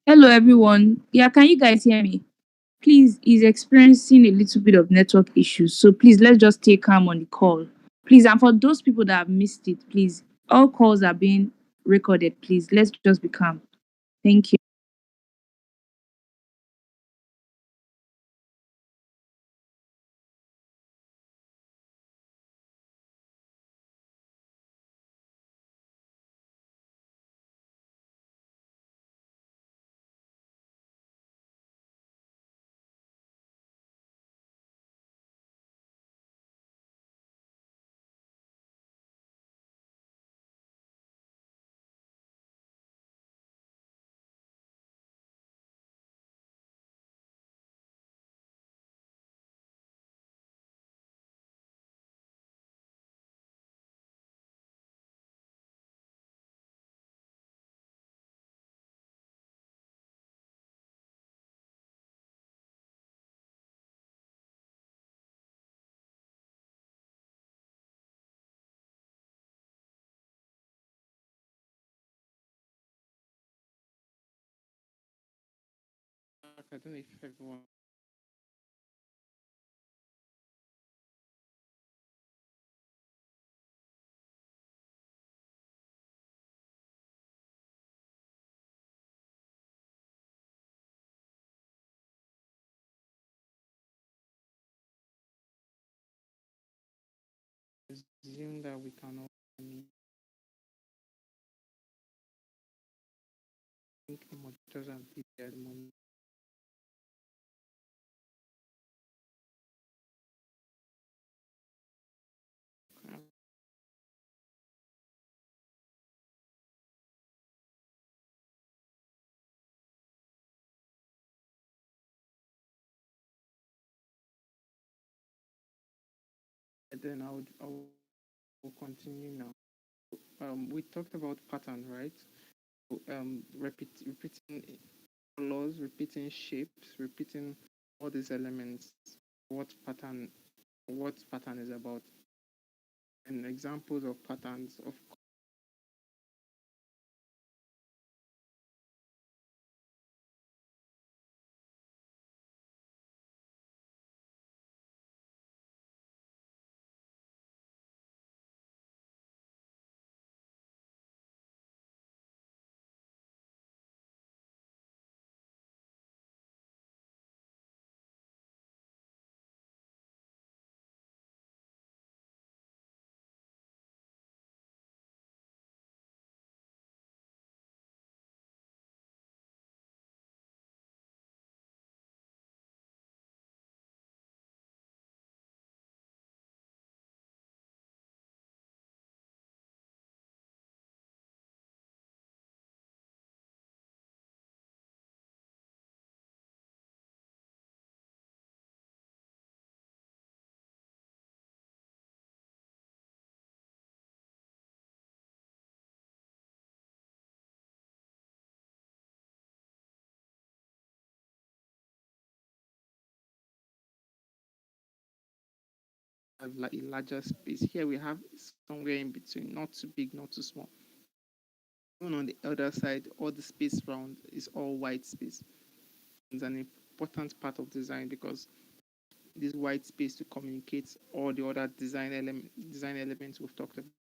Hello, everyone. Yeah, can you guys hear me? Please, he's experiencing a little bit of network issues. So please, let's just stay calm on the call. Please, and for those people that have missed it, please, all calls are being recorded. Please, let's just be calm. Thank you. I don't know if everyone assume that we can all think moderators and people at the moment. And then I will continue now. We talked about pattern, right? Repeating colors, repeating shapes, repeating all these elements. What pattern? What pattern is about? And examples of patterns of have like a larger space. Here we have somewhere in between, not too big, not too small. Even on the other side, all the space around is all white space. It's an important part of design because this white space to communicate all the other design elements we've talked about.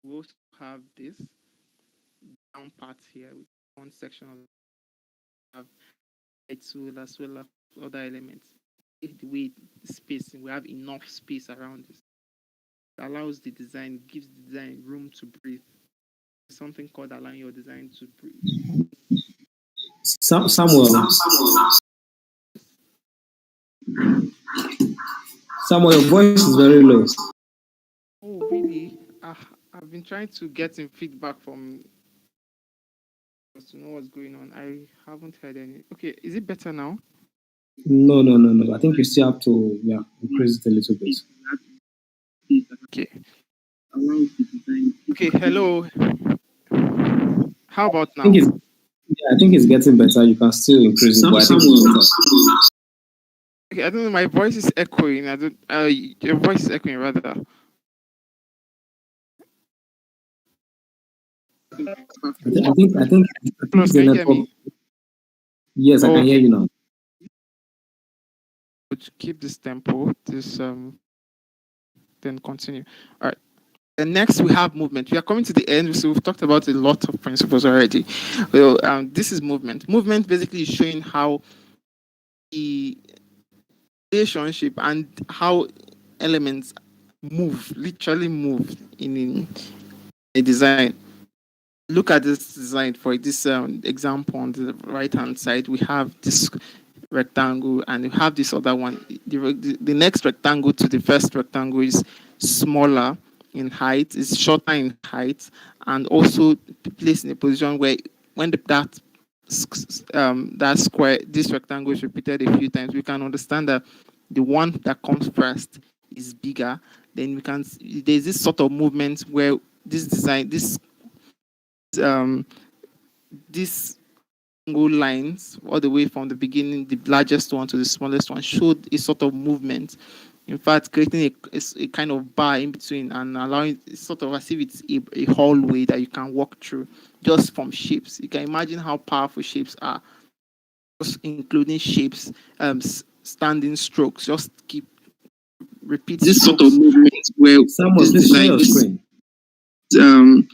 we also have this down part here with one section of have a tool as well as other elements. The way spacing, we have enough space around this. It allows the design, gives the design room to breathe. Something called allowing your design to breathe. Samuel, Samuel, your voice is very low. Oh, really? I've been trying to get some feedback from to know what's going on. I haven't heard any. Okay, is it better now? No, no, no, no. I think you still have to increase it a little bit. Okay. Okay, hello. How about I think now? I think it's getting better. You can still increase it, but I think it's better. Okay, I don't know. My voice is echoing. I don't. Your voice is echoing rather. I think Plus, the can you hear network. me? Yes, I can hear Okay. you now. To keep this tempo, this then continue. All right. And next we have movement. We are coming to the end, so we've talked about a lot of principles already. Well, this is movement. Movement basically is showing how the relationship and how elements move, literally move in a design. Look at this design for this example on the right hand side. We have this rectangle and we have this other one. The next rectangle to the first rectangle is smaller in height, is shorter in height, and also placed in a position where when that square, this rectangle is repeated a few times, we can understand that the one that comes first is bigger. Then we can there's this sort of movement where this design, um this lines all the way from the beginning, the largest one to the smallest one, showed a sort of movement. In fact, creating a kind of bar in between and allowing sort of as if it's a hallway that you can walk through just from shapes. You can imagine how powerful shapes are, just including shapes, standing strokes. Just keep repeat this sort of movement where Samuel, please share your screen. Um,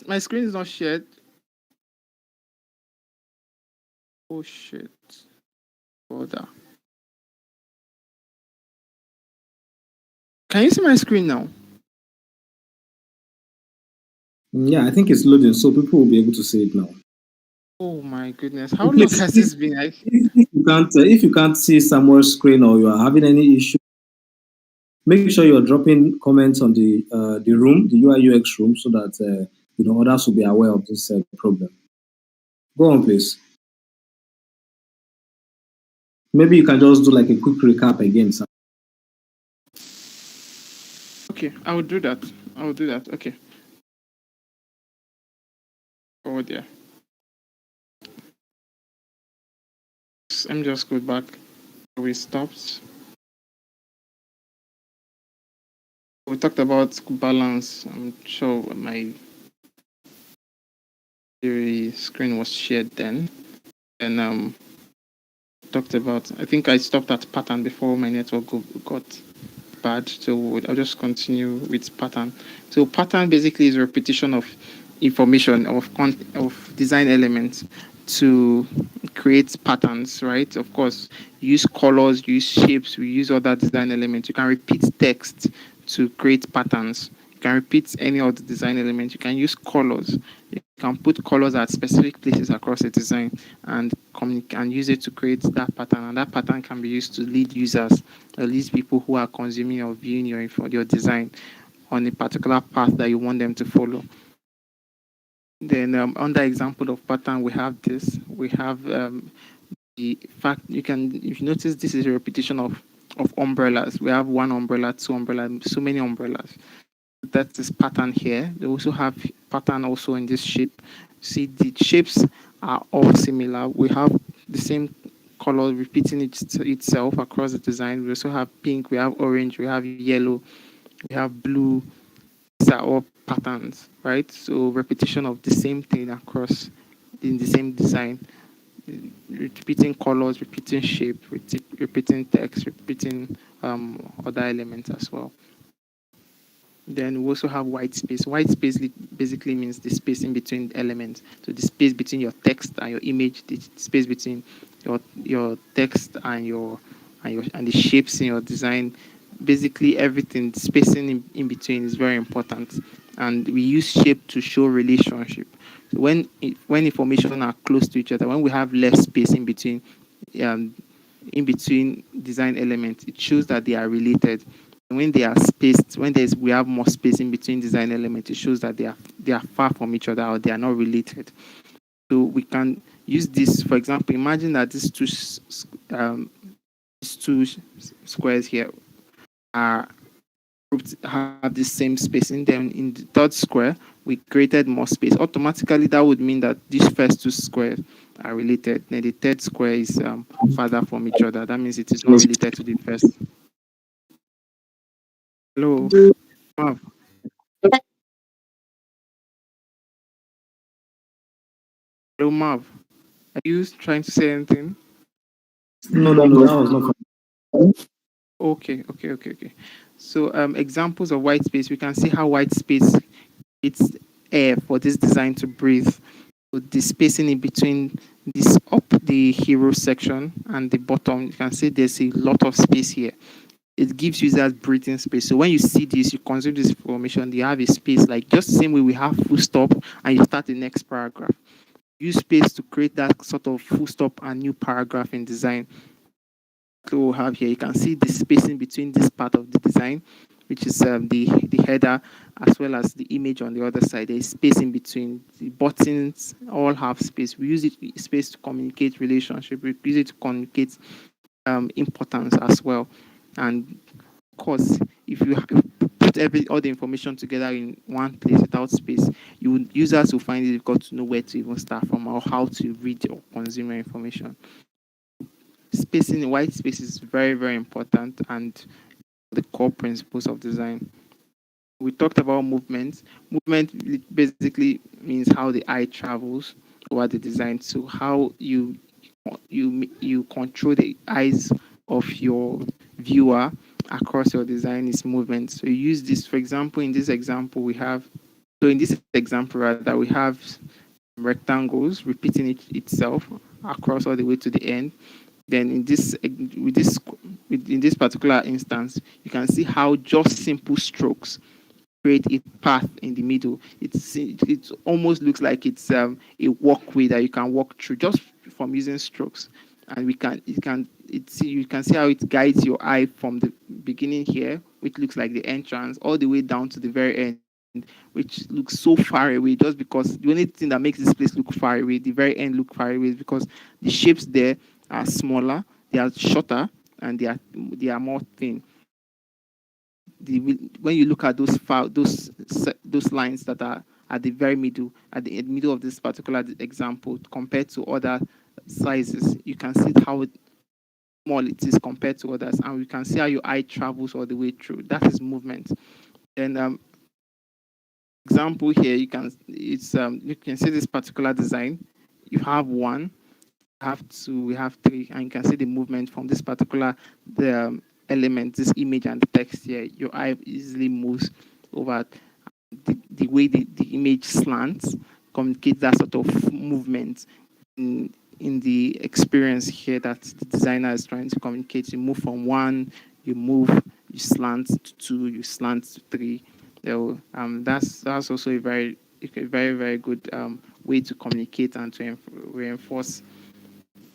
my screen is not shared. Oh shit. Order. Can you see my screen now? Yeah, I think it's loading, so people will be able to see it now. Oh my goodness! How long has this been? If you can't see Samuel's screen or you are having any issue, make sure you're dropping comments on the room, the UI UX room, so that others will be aware of this problem. Go on, please. Maybe you can just do like a quick recap again, Sam. Okay, I will do that. Okay. Oh dear. Let me just go back. We stopped. We talked about balance. I'm sure my screen was shared then. And talked about, I think I stopped at pattern before my network got bad. So I'll just continue with pattern. So pattern basically is a repetition of information of design elements to create patterns, right? Of course, use colors, use shapes, we use other design elements. You can repeat text to create patterns. You can repeat any of the design elements. You can use colors. You can put colors at specific places across a design and use it to create that pattern. And that pattern can be used to lead users, at least people who are consuming or viewing your design on a particular path that you want them to follow. Then under example of pattern, we have this. We have the fact if you notice, this is a repetition of umbrellas. We have one umbrella, two umbrellas, so many umbrellas. That's this pattern here. They also have pattern also in this shape. See, the shapes are all similar. We have the same color repeating itself across the design. We also have pink, we have orange, we have yellow, we have blue. These are all patterns, right? So repetition of the same thing across in the same design, repeating colors, repeating shape, repeating text, repeating other elements as well. Then we also have white space. White space basically means the space in between elements. So the space between your text and your image, the space between your text and and the shapes in your design. Basically, everything spacing in between is very important, and we use shape to show relationship. So when information are close to each other, when we have less space um, in between design elements, it shows that they are related. And when they are spaced, when we have more space in between design elements, it shows that they are far from each other or they are not related. So we can use this. For example, imagine that these two squares here are have the same spacing. Then in the third square, we created more space. Automatically, that would mean that these first two squares are related. Then the third square is farther from each other. That means it is not related to the first. Hello, Marv. Hello, Marv. Are you trying to say anything? No, no, no, that was not fine. Okay. So, examples of white space. We can see how white space it's air for this design to breathe. So the spacing in between this up the hero section and the bottom, you can see there's a lot of space here. It gives you that breathing space. So when you see this, you consume this information, you have a space like just the same way we have full stop and you start the next paragraph. Use space to create that sort of full stop and new paragraph in design. So we'll have here, you can see the spacing between this part of the design, which is the header, as well as the image on the other side. There is space in between. The buttons all have space. We use it space to communicate relationship. We use it to communicate importance as well. And of course, if you put all the information together in one place without space, users will find it difficult to know where to even start from or how to read or consume your information. Spacing in white space is very, very important and the core principles of design. We talked about movement. Movement basically means how the eye travels over the design. So how you control the eyes of your viewer across your design is movement. So you use this, for example, in this example we have. So in this example, rather, we have rectangles repeating itself across all the way to the end. Then in this particular instance, you can see how just simple strokes create a path in the middle. It almost looks like it's a walkway that you can walk through just from using strokes. And you can see how it guides your eye from the beginning here, which looks like the entrance, all the way down to the very end, which looks so far away. Just because the only thing that makes this place look far away, the very end look far away, is because the shapes there are smaller, they are shorter, and they are more thin. When you look at those lines that are at the very middle, at the middle of this particular example, compared to other sizes, you can see how small it is compared to others, and we can see how your eye travels all the way through. That is movement. And example here, you can see this particular design. You have one, have two, we have three, and you can see the movement from this particular element, this image and the text here. Your eye easily moves over the way the image slants, communicates that sort of movement in the experience here that the designer is trying to communicate. You move from one, you slant to two, you slant to three. So that's also a very good way to communicate and to reinforce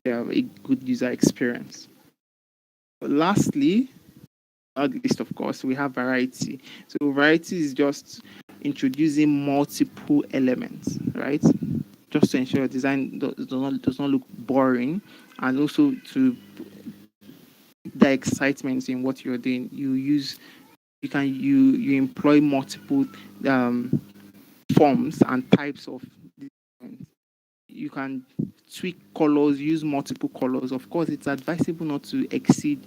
a good user experience. But lastly, not least, of course, we have variety. So variety is just introducing multiple elements, right? Just to ensure design does not look boring, and also to the excitement in what you're doing. You employ multiple forms and types of design. You can tweak colors, use multiple colors. Of course, it's advisable not to exceed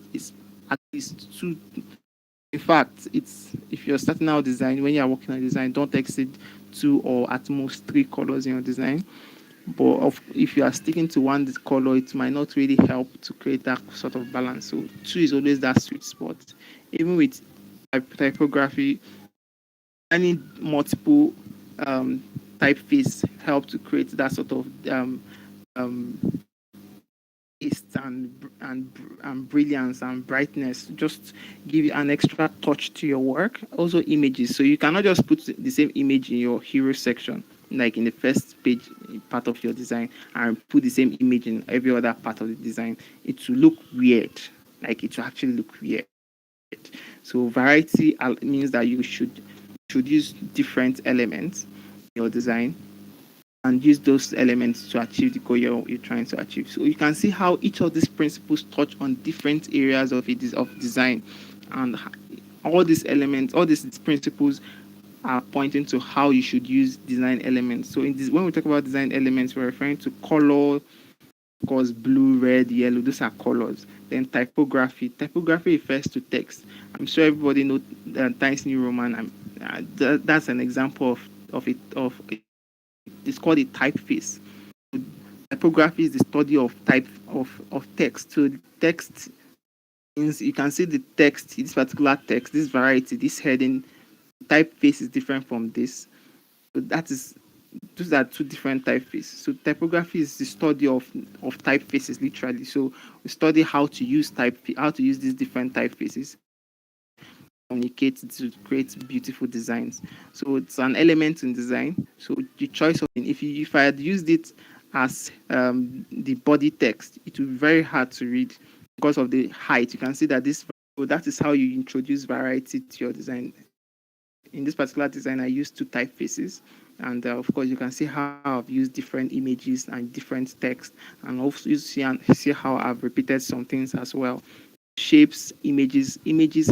at least two. In fact, it's if you're starting out design, when you're working on design, don't exceed two or at most three colors in your design. But if you are sticking to one color, it might not really help to create that sort of balance. So two is always that sweet spot. Even with typography, Any multiple typeface help to create that sort of um, taste and brilliance and brightness. Just give you an extra touch to your work. Also images, so you cannot just put the same image in your hero section, like in the first page part of your design, and put the same image in every other part of the design. It will look weird. Like it will actually look weird. So variety means that you should use different elements in your design and use those elements to achieve the goal you're trying to achieve. So you can see how each of these principles touch on different areas of design, and all these elements, all these principles are pointing to how you should use design elements. So in this, when we talk about design elements, we're referring to color, of course, blue, red, yellow. Those are colors. Then typography. Typography refers to text. I'm sure everybody knows Times New Roman. That's an example of it's called a typeface. Typography is the study of of text. So text means you can see the text, this particular text, this variety, this heading. Typeface is different from this. So that is those are two different typefaces. So typography is the study of typefaces literally. So we study how to use these different typefaces, communicate to create beautiful designs. So it's an element in design. So the choice of if I had used it as the body text, it would be very hard to read because of the height. You can see that this so that is how you introduce variety to your design. In this particular design, I used two typefaces, and of course, you can see how I've used different images and different text, and also you see how I've repeated some things as well. Shapes, images,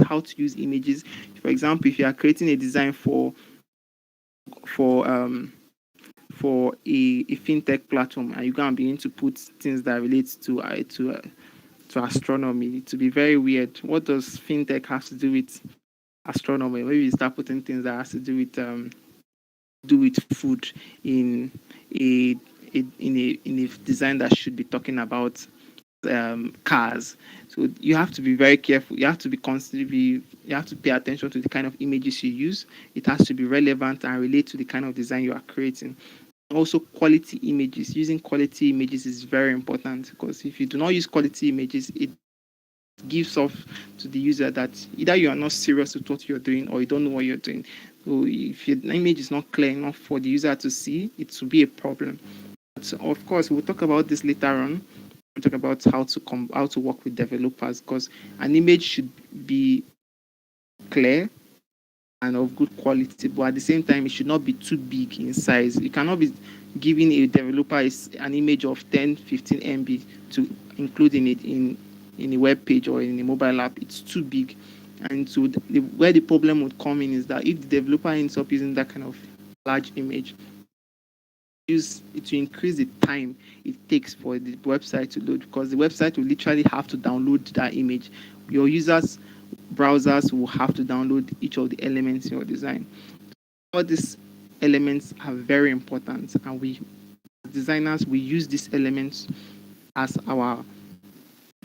how to use images. For example, if you are creating a design for um for a fintech platform, and you're gonna begin to put things that relate to astronomy, to be very weird. What does fintech have to do with astronomy? Maybe you start putting things that has to do with food in in a design that should be talking about cars. So you have to be very careful. You have to be constantly you have to pay attention to the kind of images you use. It has to be relevant and relate to the kind of design you are creating. Also, quality images. Using quality images is very important because if you do not use quality images, it gives off to the user that either you are not serious with what you're doing or you don't know what you're doing. So if your image is not clear enough for the user to see, it will be a problem. So of course, we'll talk about this later on. We'll talk about how to work with developers because an image should be clear and of good quality, but at the same time, it should not be too big in size. You cannot be giving a developer an image of 10, 15 MB to include in it in a web page or in a mobile app. It's too big. And so where the problem would come in is that if the developer ends up using that kind of large image, use it to increase the time it takes for the website to load because the website will literally have to download that image. Your users browsers will have to download each of the elements in your design. All these elements are very important, and we designers we use these elements as our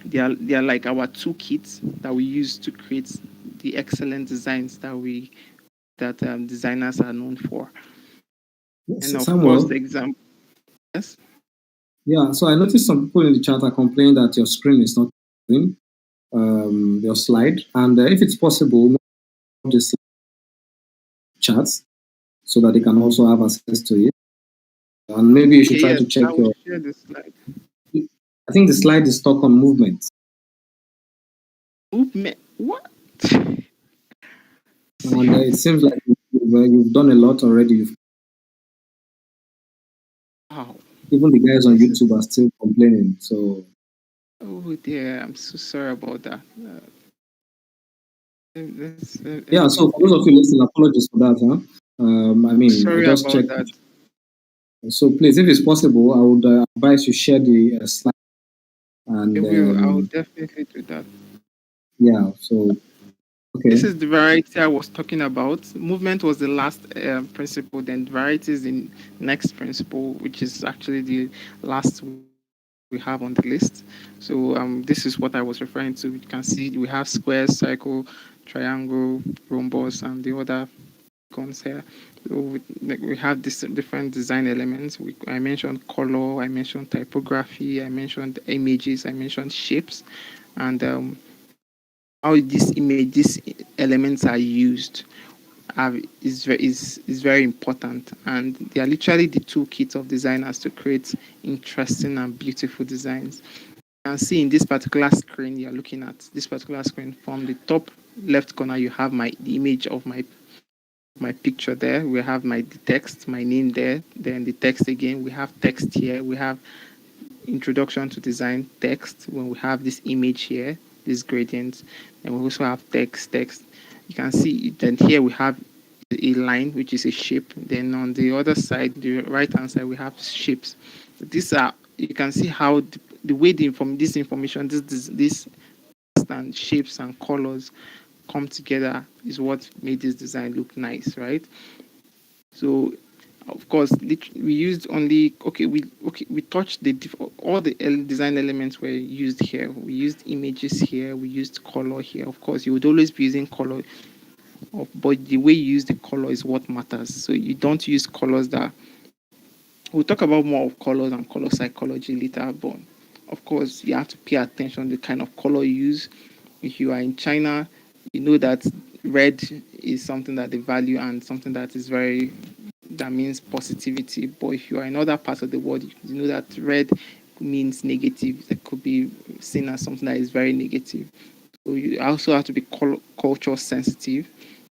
they are like our toolkits that we use to create the excellent designs that designers are known for. And of course, the Samuel, example. Yes. yeah, so I noticed some people in the chat are complaining that your screen is not showing, your slide. And if it's possible, this chat so that they can also have access to it. And maybe you should Okay. try Yes, to check I will your. share the slide. I think the slide is stuck on movement. Movement. What? And it seems like you've done a lot already. Wow. Even the guys on This is. YouTube are still complaining. So Oh dear. I'm so sorry about that. yeah, so for those of you listening, apologies for that. Huh? I mean, I Sorry just about checked. that. So please, if it's possible, I would advise you share the slide. And I will definitely do that. yeah, so This okay. is the variety I was talking about. Movement was the last principle, then variety is the next principle, which is actually the last we have on the list. So this is what I was referring to. You can see we have square, circle, triangle, rhombus, and the other. icons here. So we have this different design elements. I mentioned color, I mentioned typography, I mentioned images, I mentioned shapes, and how these elements are used is very important, and they are literally the toolkit of designers to create interesting and beautiful designs. You can see in this particular screen you're looking at, this particular screen, from the top left corner you have the image of my picture there. We have the text, my name there, then the text again. We have text here. We have introduction to design text. When we have this image here, this gradient, and we also have text. You can see then here we have a line which is a shape. Then on the other side, the right hand side, we have shapes. These are, you can see how the way this information, this and shapes and colors come together is what made this design look nice, right? So, of course, we used only we touched all the design elements were used here. We used images here. We used color here. Of course, you would always be using color, but the way you use the color is what matters. So you don't use colors that we'll talk about more of colors and color psychology later, but of course, you have to pay attention to the kind of color you use. If you are in China, you know that red is something that they value and something that is that means positivity. But if you are in other parts of the world, you know that red means negative. That could be seen as something that is very negative. So you also have to be culture sensitive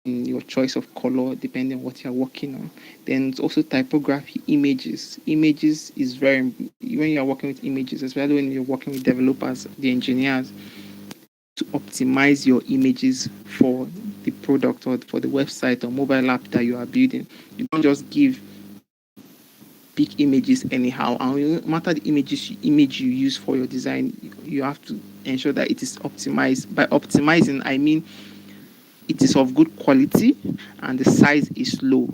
in your choice of color depending on what you're working on. Then it's also typography, images. Images is very, when you're working with images, especially when you're working with developers, the engineers, to optimize your images for the product or for the website or mobile app that you are building. You don't just give big images anyhow. And no matter the image you use for your design, you have to ensure that it is optimized. By optimizing, I mean it is of good quality and the size is low.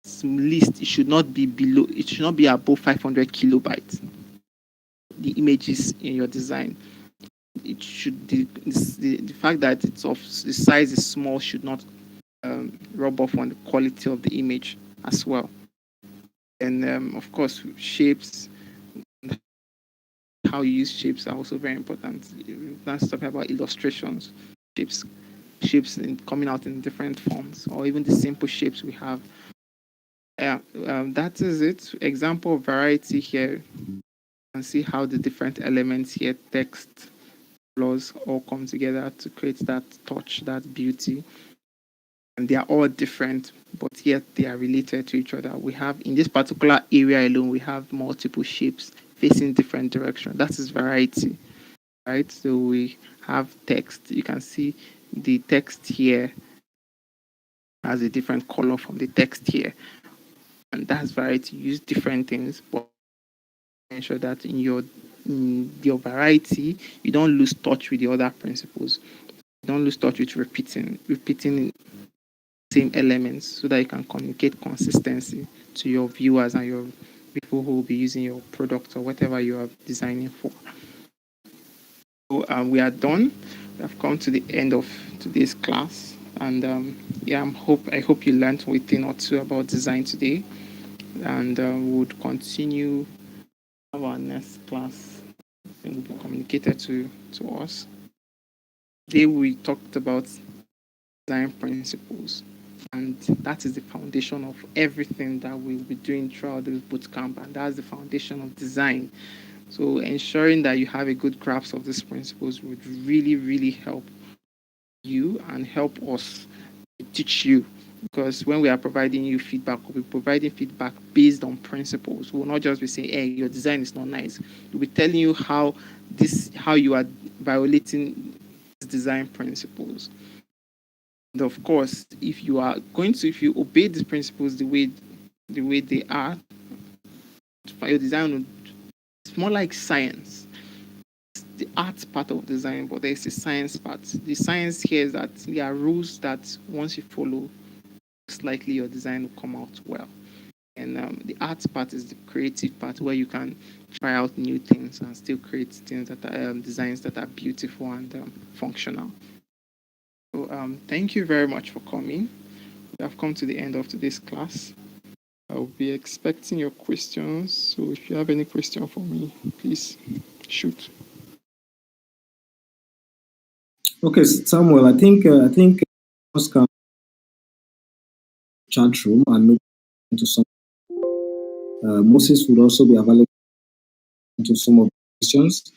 At least it should not be below. It should not be above 500 kilobytes. The images in your design, it should the fact that the size is small should not rub off on the quality of the image as well. And of course, shapes, how you use shapes are also very important. That's talking about illustrations, shapes, coming out in different forms, or even the simple shapes we have. Yeah, that is it. Example of variety here. You can see how the different elements here, text, colors, all come together to create that touch, that beauty. And they are all different, but yet they are related to each other. We have, in this particular area alone, we have multiple shapes facing different directions. That is variety, right? So we have text. You can see the text here has a different color from the text here. And that's variety. You use different things, but ensure that in your variety, you don't lose touch with the other principles. You don't lose touch with repeating same elements so that you can communicate consistency to your viewers and your people who will be using your product or whatever you are designing for. So we are done. We have come to the end of today's class, and yeah, I hope you learned one thing or two about design today, and we would continue our next class and will be communicated to us. Today we talked about design principles, and that is the foundation of everything that we'll be doing throughout this bootcamp, and that's the foundation of design. So ensuring that you have a good grasp of these principles would really, really help you and help us teach you. Because when we are providing you feedback, we'll be providing feedback based on principles. We'll not just be saying, "Hey, your design is not nice." We'll be telling you how you are violating these design principles. And of course, if you obey these principles the way they are, your design, it's more like science. It's the art part of design, but there's the science part. The science here is that there are rules that once you follow, most likely your design will come out well. And the art part is the creative part where you can try out new things and still create things that are designs that are beautiful and functional. So thank you very much for coming. I've come to the end of today's class. I'll be expecting your questions. So if you have any question for me, please shoot. Okay, Samuel, I think us can chat room and maybe into some. Moses would also be available to some of the questions.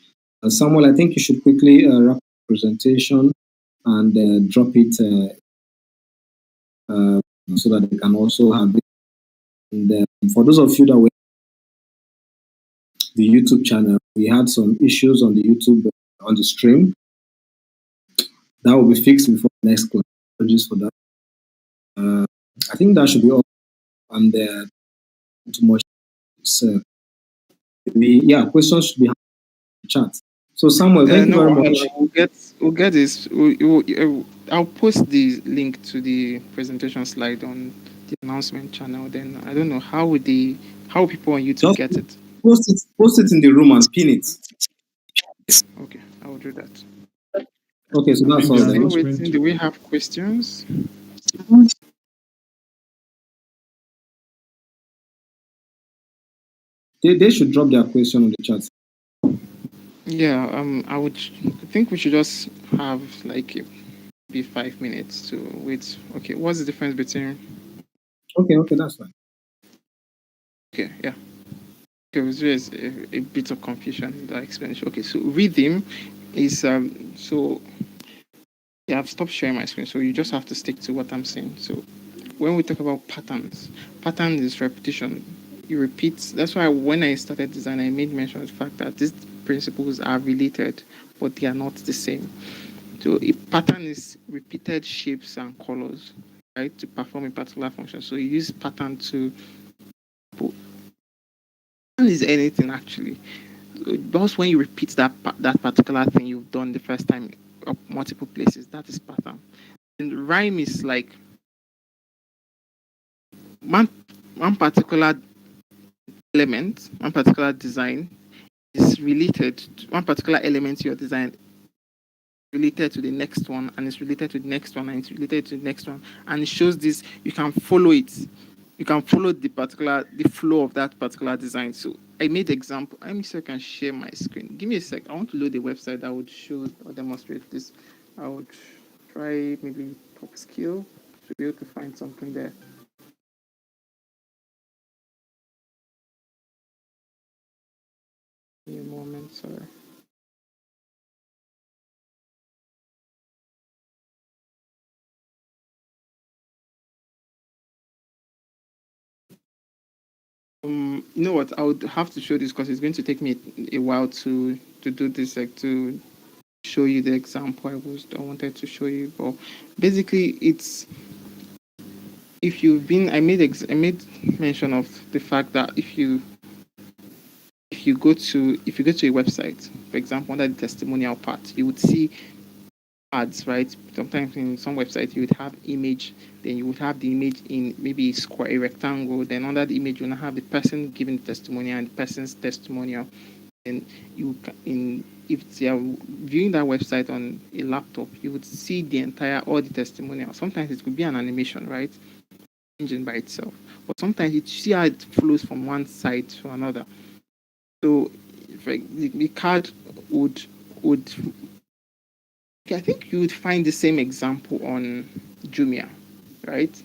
Samuel, I think you should quickly wrap up the presentation and drop it so that they can also have it. And for those of you that were the YouTube channel, we had some issues on the YouTube on the stream. That will be fixed before the next class. Apologies for that. I think that should be all. And too much. Yeah, questions should be in the chat. So Samuel, thank you No, very much. we'll get this. I'll post the link to the presentation slide on the announcement channel. Then I don't know how people on YouTube Just get it. post it in the room and pin it. Okay, I will do that. Okay, so that's all Still then. waiting. Do we have questions? They should drop their question on the chat. Yeah. I think we should just have like be 5 minutes to wait. Okay. What's the difference between? Okay, that's fine. Okay. Yeah. Okay. There's a bit of confusion in the explanation. Okay. So rhythm is so. Yeah, I've stopped sharing my screen, so you just have to stick to what I'm saying. So when we talk about patterns, pattern is repetition. You repeat. That's why when I started design, I made mention of the fact that these principles are related, but they are not the same. So a pattern is repeated shapes and colors, right, to perform a particular function. So you use pattern to. Pattern is anything actually. Because when you repeat that particular thing you've done the first time multiple places, that is pattern. And rhyme is like one particular element, one particular design is related to one particular element to your design related to the next one, and it's related to the next one, and it's related to the next one, and it shows this. You can follow it. You can follow the flow of that particular design. So I made example. Let me see if I can share my screen. Give me a sec. I want to load the website that would show or demonstrate this. I would try maybe top skill to be able to find something there. Give me a moment, sorry. You know what? I would have to show this because it's going to take me a while to do this, like to show you the example I wanted to show you. But basically, it's if you've been. I made mention of the fact that if you go to a website, for example, under the testimonial part, you would see ads, right? Sometimes in some websites you would have image, then you would have the image in maybe a square, a rectangle. Then under the image you will have the person giving the testimonial and the person's testimonial. And if they are viewing that website on a laptop, you would see the entire all the testimonial. Sometimes it could be an animation, right? Engine by itself, but sometimes you see how it flows from one side to another. So, the card would okay, I think you would find the same example on Jumia, right?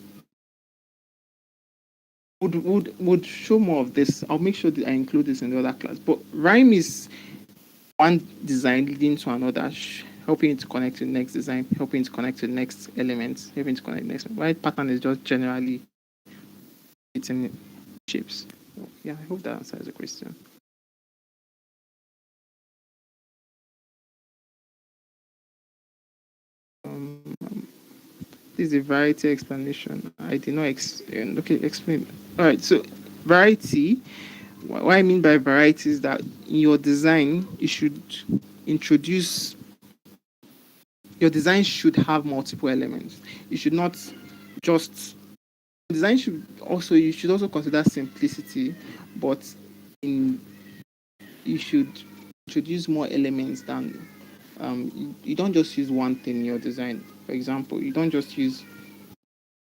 Would show more of this. I'll make sure that I include this in the other class. But rhyme is one design leading to another, helping it to connect to the next design, helping it to connect to the next element, helping to connect to the next. Right pattern is just generally it's in shapes. So, yeah, I hope that answers the question. This is a variety explanation. I did not explain. All right, so variety. What I mean by variety is that in your design, you should introduce your design should have multiple elements. You should not just design should also you should also consider simplicity, but in you should introduce more elements than you don't just use one thing in your design. For example, you don't just use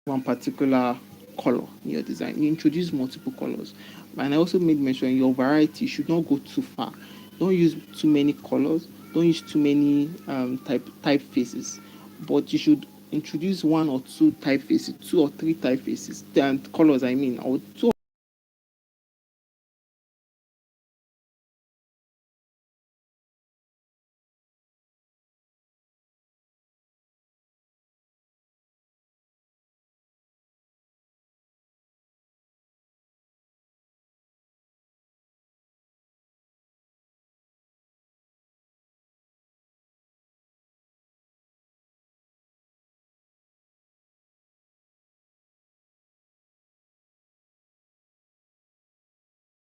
one particular color in your design. You introduce multiple colors. And I also made mention your variety should not go too far. Don't use too many colors. Don't use too many typefaces. But you should introduce one or two typefaces, two or three typefaces and colors. I mean, or two